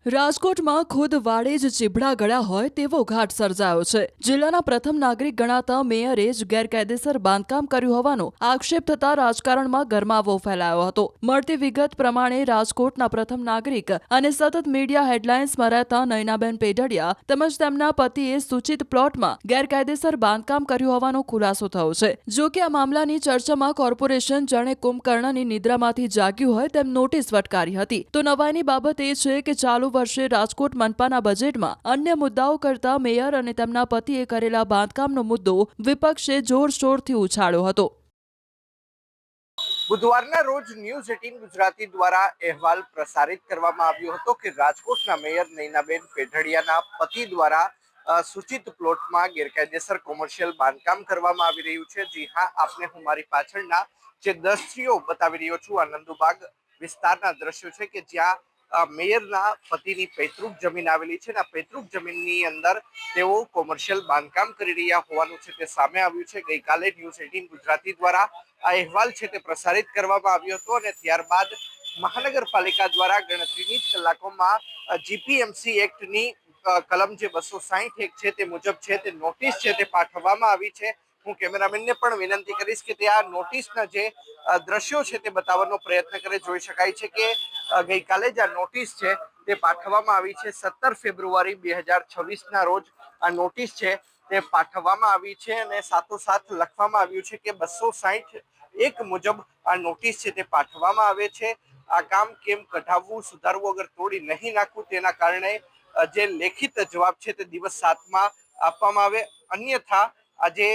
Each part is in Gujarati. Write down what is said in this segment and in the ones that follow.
રાજકોટમાં ખુદ વાડે જ ચીભડા ગળ્યા હોય તેવો ઘાટ સર્જાયો છે। જિલ્લાના પ્રથમ નાગરિક ગણાતા મેયરે જ ગેરકાયદેસર બાંધકામ કર્યું હોવાનો આક્ષેપ થતા રાજકારણમાં ગરમાવો ફેલાયો હતો। મળતી વિગત પ્રમાણે રાજકોટના પ્રથમ નાગરિક અને સતત મીડિયા હેડલાઇન્સમાં રહેતા નયનાબેન પેઢડિયા તેમજ તેમના પતિએ સૂચિત પ્લોટમાં ગેરકાયદેસર બાંધકામ કર્યું હોવાનો ખુલાસો થયો છે। જો કે આ મામલાની ચર્ચામાં કોર્પોરેશન જાણે કુંભકર્ણની નિદ્રામાંથી જાગ્યું હોય તેમ નોટિસ ફટકારી હતી। તો નવાઈની બાબત એ છે કે ચાલુ વર્ષે રાજકોટ મનપાના બજેટમાં અન્ય મુદ્દાઓ કરતા મેયર અને તેમના પતિએ કરેલા બાંધકામનો મુદ્દો વિપક્ષે જોરશોરથી ઉછાળ્યો હતો। બુધવારના રોજ ન્યૂઝ 18 ગુજરાતી દ્વારા અહેવાલ પ્રસારિત કરવામાં આવ્યો હતો કે રાજકોટના મેયર નયનાબેન પેઢડિયાના પતિ દ્વારા સૂચિત પ્લોટમાં ગેરકાયદેસર કોમર્શિયલ બાંધકામ કરવામાં આવી રહ્યું છે। જી હા, આપને હું મારી પાછળના જે દ્રશ્યો બતાવી રહ્યો છું આ નંદુબાગ વિસ્તારના દ્રશ્યો છે કે જ્યાં મેયરના પતિની પૈતૃક જમીન આવેલી છે। આ પૈતૃક જમીનની અંદર તેઓ કોમર્શિયલ બાંધકામ કરી રહ્યા હોવાનું છે તે સામે આવ્યું છે। ગઈકાલે ન્યૂઝ 18 ગુજરાતી દ્વારા આ અહેવાલ છે તે પ્રસારિત કરવામાં આવ્યો હતો અને ત્યારબાદ મહાનગરપાલિકા દ્વારા ગણતરીની જ કલાકોમાં જીપીએમસી એક્ટની કલમ જે 260 છે તે મુજબ છે તે નોટિસ છે તે પાઠવવામાં આવી છે। હું કેમેરામેનને પણ વિનંતી કરીશ કે તે આ નોટિસના જે દ્રશ્યો છે તે બતાવવાનો પ્રયત્ન કરે। જોઈ શકાય છે કે ગઈકાલે જ આ નોટિસ છે તે પાઠવવામાં આવી છે। 17 ફેબ્રુઆરી 2026ના રોજ આ નોટિસ છે તે પાઠવવામાં આવી છે અને સાથોસાથ લખવામાં આવ્યું છે કે 260 મુજબ આ નોટિસ છે તે પાઠવવામાં આવે છે। આ કામ કેમ કઢાવવું, સુધારવું અગર તોડી નહીં નાખવું તેના કારણે જે લેખિત જવાબ છે તે દિવસ 7માં આપવામાં આવે, અન્યથા આ જે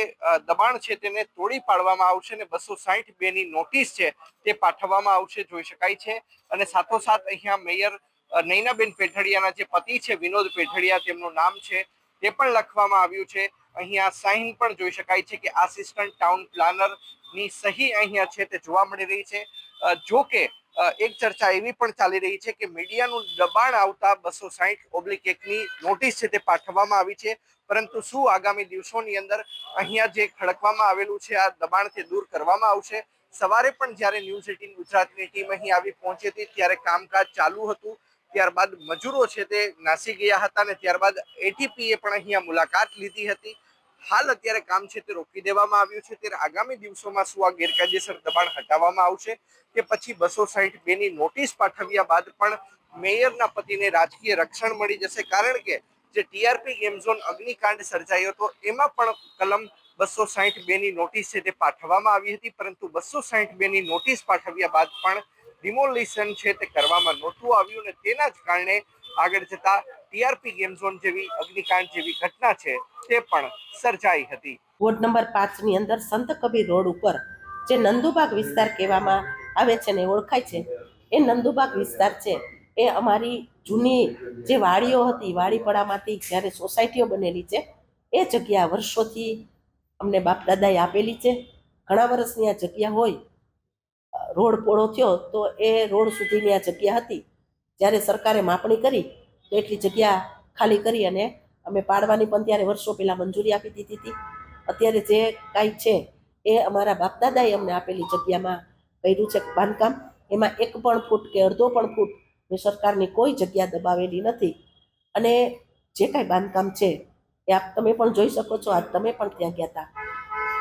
દબાણ છે તેને તોડી પાડવામાં આવશે અને 262 ની નોટિસ છે તે પાઠવવામાં આવશે। જોઈ શકાય છે અને સાથોસાથ અહીંયા મેયર નયનાબેન પેઢડિયાના જે પતિ છે વિનોદ પેઢડિયા તેમનું નામ છે તે પણ લખવામાં આવ્યું છે। અહીંયા સાઇન પણ જોઈ શકાય છે કે આસિસ્ટન્ટ ટાઉન પ્લાનર ની સહી અહીંયા છે તે જોવા મળી રહી છે। જો કે એક ચર્ચા એવી પણ ચાલી રહી છે કે મીડિયાનું દબાણ આવતા 260/1 ની નોટિસ છે તે પાઠવવામાં આવી છે, પરંતુ શું આગામી દિવસોની અંદર અહીંયા જે ખડકવામાં આવેલું છે આ દબાણ તે દૂર કરવામાં આવશે? સવારે પણ જ્યારે ન્યૂઝ 18 ગુજરાતની ટીમ અહીં આવી પહોંચી હતી ત્યારે કામકાજ ચાલુ હતું, ત્યારબાદ મજૂરો છે તે નાસી ગયા હતા અને ત્યારબાદ એટીપીએ પણ અહીંયા મુલાકાત લીધી હતી। હાલ અત્યારે કામ છે તે રોકી દેવામાં આવ્યું છે, ત્યારે આગામી દિવસોમાં શું આ ગેરકાયદેસર દબાણ હટાવવામાં આવશે કે પછી 262 ની નોટિસ પાઠવ્યા બાદ પણ મેયરના પતિને રાજકીય રક્ષણ મળી જશે? કારણ કે જે ટીઆરપી ગેમ ઝોન અગ્નિકાંડ સર્જાયો હતો એમાં પણ કલમ 262 ની નોટિસ છે તે પાઠવવામાં આવી હતી, પરંતુ 262 ની નોટિસ પાઠવ્યા બાદ પણ ડિમોલિશન છે તે કરવામાં નહોતું આવ્યું અને તેના જ કારણે આગળ જતા ટીઆરપી ગેમ ઝોન જેવી અગ્નિકાંડ જેવી ઘટના છે તે પણ સર્જાઈ હતી। વોર્ડ નંબર 5 ની અંદર સંત કબીર રોડ ઉપર જે નંદુબાગ વિસ્તાર કહેવામાં આવે છે ને ઓળખાય છે, એ નંદુબાગ વિસ્તાર છે એ અમારી જૂની જે વાડીઓ હતી, વાડીપડામાંથી જ્યારે સોસાયટીઓ બનેલી છે એ જગ્યા વર્ષોથી અમને બાપ દાદાએ આપેલી છે। ઘણા વર્ષની આ જગ્યા હોય, રોડ પોળો થયો તો એ રોડ સુધીની આ જગ્યા હતી। જ્યારે સરકારે માપણી કરી તો એટલી જગ્યા ખાલી કરી અને અમે પાડવાની પણ ત્યારે વર્ષો પહેલાં મંજૂરી આપી દીધી હતી। અત્યારે જે કાંઈ છે એ અમારા બાપદાદાએ અમને આપેલી જગ્યામાં કર્યું છે બાંધકામ। એમાં 1 પણ ફૂટ કે અડધો પણ ફૂટ મેં સરકારની કોઈ જગ્યા દબાવેલી નથી અને જે કાંઈ બાંધકામ છે એ આપ તમે પણ જોઈ શકો છો। આજ તમે પણ ત્યાં ગયા હતા।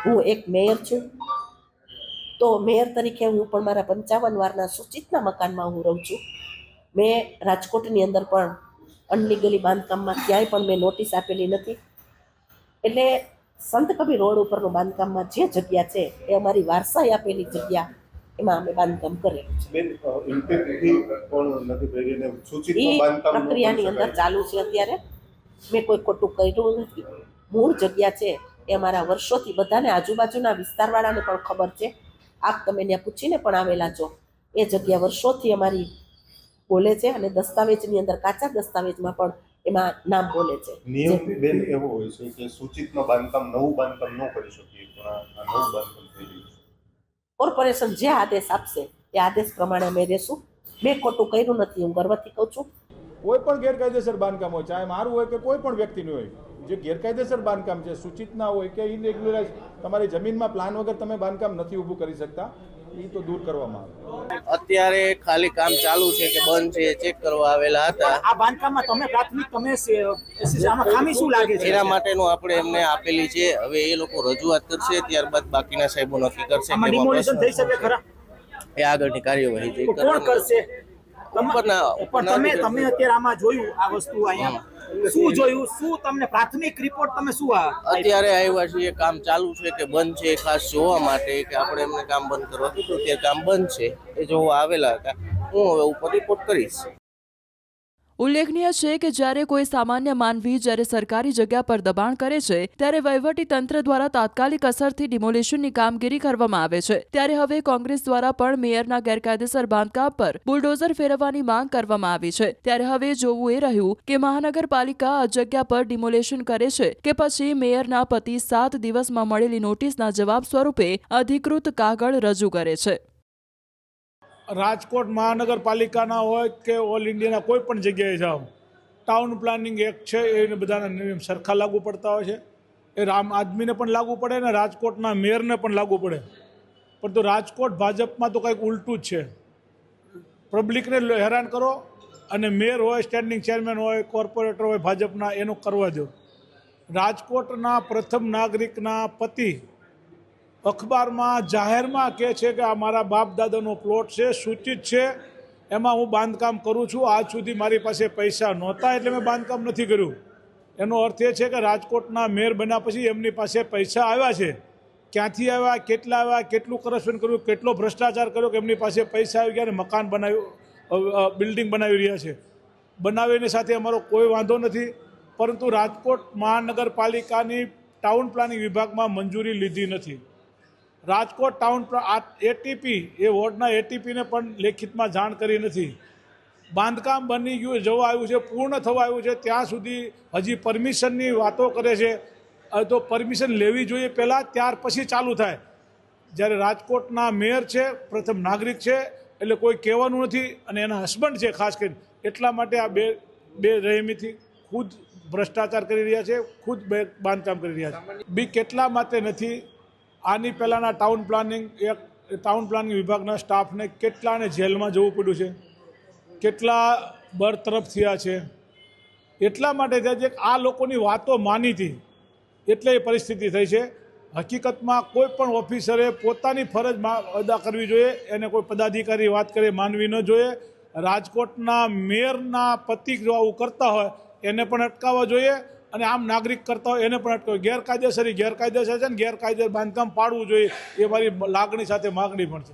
હું એક મેયર છું, તો મેયર તરીકે હું પણ મારા 55 વારના સૂચિતના મકાનમાં હું રહું છું। મેં રાજકોટની અંદર પણ અનલીગલી બાંધકામમાં ક્યાંય પણ મેં નોટિસ આપેલી નથી। એટલે સંત કબીર રોડ ઉપરનું બાંધકામમાં જે જગ્યા છે એ અમારી વારસાઈ આપેલી જગ્યા, એમાં અમે બાંધકામ કરેલું છે। એ પ્રક્રિયાની અંદર ચાલુ છે અત્યારે, મેં કોઈ ખોટું કર્યું નથી। મૂળ જગ્યા છે એ અમારા વર્ષોથી બધાને આજુબાજુના વિસ્તારવાળાને પણ ખબર છે, આપ તમે ત્યાં પૂછીને પણ આવેલા છો। એ જગ્યા વર્ષોથી અમારી બોલે છે અને દસ્તાવેજની અંદર કાચા દસ્તાવેજમાં પણ એમાં નામ બોલે છે। નિયમ બેન એવો હોય છે કે સૂચિતમાં બાંધકામ નવું બાંધકામ ન કરી શકીએ, પણ આ નવું બાંધકામ થઈ રહ્યું છે। કોર્પોરેશન જે આદેશ આપશે એ આદેશ પ્રમાણે અમે રહેશું। મેં ખોટું કર્યું નથી, હું ગર્વથી કહું છું। કોઈ પણ ગેરકાયદેસર બાંધકામ હોય, ચાહે મારું હોય કે કોઈ પણ વ્યક્તિનું હોય, જે ગેરકાયદેસર બાંધકામ છે, સૂચિત ના હોય કે ઇરેગ્યુલરાઇઝ, તમારી જમીનમાં પ્લાન વગર તમે બાંધકામ નથી ઊભું કરી શકતા। એ તો દૂર કરવામાં આવે. અત્યારે ખાલી કામ ચાલુ છે કે બંધ છે ચેક કરવા આવેલા હતા. આ બાંધકામમાં તમે પ્રાથમિક આમાં ખામી શું લાગે છે? એના માટેનું આપણે એમને આપેલી છે. હવે એ લોકો રજૂઆત કરશે, ત્યારબાદ બાકીના સાહેબો નક્કી કરશે આમાં ડિમોલિશન થઈ શકે ખરા? એ આગળની કાર્યવાહી જે તો કોણ કરશે? ઉપરના તમે અત્યારે આમાં જોયું આ વસ્તુ અહીંયા શું જોયું? શું તમને પ્રાથમિક રિપોર્ટ તમે શું અત્યારે આવ્યા છીએ, કામ ચાલુ છે કે બંધ છે ખાસ જોવા માટે, કે આપણે એમને કામ બંધ કરવા કીધું, તે કામ બંધ છે એ જોવા આવેલા હતા. હું હવે ઉપર રિપોર્ટ કરીશ. ઉલ્લેખનીય છે કે જ્યારે કોઈ સામાન્ય માનવી જ્યારે સરકારી જગ્યા પર દબાણ કરે છે ત્યારે વહીવટી તંત્ર દ્વારા તાત્કાલિક અસરથી ડિમોલિશનની કામગીરી કરવામાં આવે છે. ત્યારે હવે કોંગ્રેસ દ્વારા પણ મેયરના ગેરકાયદેસર બાંધકામ પર બુલડોઝર ફેરવવાની માંગ કરવામાં આવી છે. ત્યારે હવે જોવું એ રહ્યું કે મહાનગરપાલિકા આ જગ્યા પર ડિમોલિશન કરે છે કે પછી મેયરના પતિ 7 દિવસમાં મળેલી નોટિસના જવાબ સ્વરૂપે અધિકૃત કાગળ રજૂ કરે છે. રાજકોટ મહાનગરપાલિકાના હોય કે ઓલ ઇન્ડિયાના કોઈ પણ જગ્યાએ જાઓ, ટાઉન પ્લાનિંગ એક્ટ છે એને બધાના નિયમ સરખા લાગુ પડતા હોય છે. એ આમ આદમીને પણ લાગુ પડે ને રાજકોટના મેયરને પણ લાગુ પડે. પરંતુ રાજકોટ ભાજપમાં તો કંઈક ઉલટું જ છે. પબ્લિકને હેરાન કરો અને મેયર હોય, સ્ટેન્ડિંગ ચેરમેન હોય, કોર્પોરેટર હોય ભાજપના, એનું કરવા દો. રાજકોટના પ્રથમ નાગરિકના પતિ અખબારમાં જાહેરમાં કહે છે કે આ મારા બાપ દાદાનો પ્લોટ છે, સૂચિત છે, એમાં હું બાંધકામ કરું છું, આજ સુધી મારી પાસે પૈસા નહોતા એટલે મેં બાંધકામ નથી કર્યું. એનો અર્થ એ છે કે રાજકોટના મેયર બન્યા પછી એમની પાસે પૈસા આવ્યા છે. ક્યાંથી આવ્યા, કેટલા આવ્યા, કેટલું કરપ્શન કર્યું, કેટલો ભ્રષ્ટાચાર કર્યો કે એમની પાસે પૈસા આવી ગયા અને મકાન બનાવ્યું, બિલ્ડિંગ બનાવી રહ્યા છે. બનાવીની સાથે અમારો કોઈ વાંધો નથી, પરંતુ રાજકોટ મહાનગરપાલિકાની ટાઉન પ્લાનિંગ વિભાગમાં મંજૂરી લીધી નથી. રાજકોટ ટાઉન એટીપી એ વોર્ડના એટીપીને પણ લેખિતમાં જાણ કરી નથી. બાંધકામ બની ગયું, જવા આવ્યું છે, પૂર્ણ થવા આવ્યું છે, ત્યાં સુધી હજી પરમિશનની વાતો કરે છે. તો પરમિશન લેવી જોઈએ પહેલાં, ત્યાર પછી ચાલુ થાય. જ્યારે રાજકોટના મેયર છે, પ્રથમ નાગરિક છે, એટલે કોઈ કહેવાનું નથી અને એના હસબન્ડ છે ખાસ કરીને, એટલા માટે આ બે રહેમીથી ખુદ ભ્રષ્ટાચાર કરી રહ્યા છે, ખુદ બાંધકામ કરી રહ્યા છે. બી કેટલા માટે નથી, આની પહેલાંના ટાઉન પ્લાનિંગ વિભાગના સ્ટાફને કેટલાને જેલમાં જવું પડ્યું છે, કેટલા બરતરફ થયા છે. એટલા માટે થયા છે કે આ લોકોની વાતો માની હતી એટલે એ પરિસ્થિતિ થઈ છે. હકીકતમાં કોઈ પણ ઓફિસરે પોતાની ફરજ અદા કરવી જોઈએ, એને કોઈ પદાધિકારી વાત કરે માનવી ન જોઈએ. રાજકોટના મેયરના પતિ જો આવું કરતા હોય એને પણ અટકાવવા જોઈએ અને આમ નાગરિક કરતા હોય એને પણ અટકાવવા. ગેરકાયદેસર છે ને ગેરકાયદેસર બાંધકામ પાડવું જોઈએ, એ મારી લાગણી સાથે માગણી પણ છે.